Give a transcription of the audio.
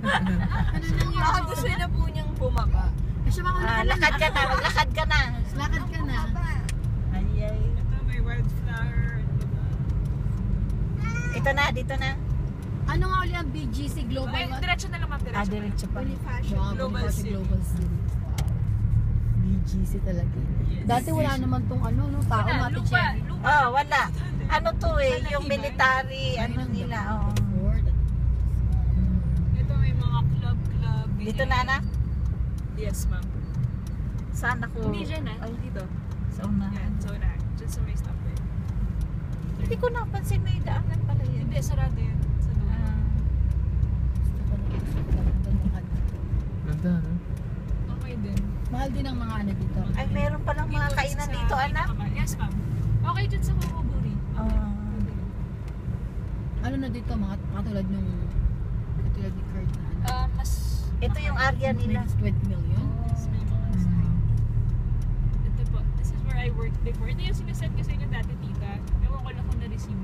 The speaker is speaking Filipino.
Baka gusto na po niyang bumaba. Lakad ka na, maglakad ka na. Lakad ka na. Ay. Ito may wildflower. Ito na, dito na. Ano nga ulit ang BGC Global? Ay, diretso na lang ma'am, diretso. Diretso pa. Wow, Global City. Global City. Wow. BGC talaga. Yes. Dati wala naman tong ano, no, tao natin Lupa, siya. lupa. Oh, wala. Ano to eh, yung military, ano nila, oh. Ito may mga club. Dito na, anak? Yes, ma'am. Saan ako? Hindi dyan Ay, dito. sa unahan. Yan, so na. Dyan sa may stoplight. Hindi ko napansin may daanan pala yan. Hindi, sarado yan. Sa dulo. Ganda, no? Okay din. Mahal din ang mga ano dito. Ay, meron palang mga kainan sa dito, anak. Yes, ma'am. Okay dyan sa Kokoburi. Ano na dito, mga katulad nung katulad ni Kurt na ano. Mas... Ito yung area nila. 20 million. Yes, may mga sign. Ito po. This is where I worked before. Ito yung sinasend ko sa inyo dati, tita. Ewan ko lang kung na-receive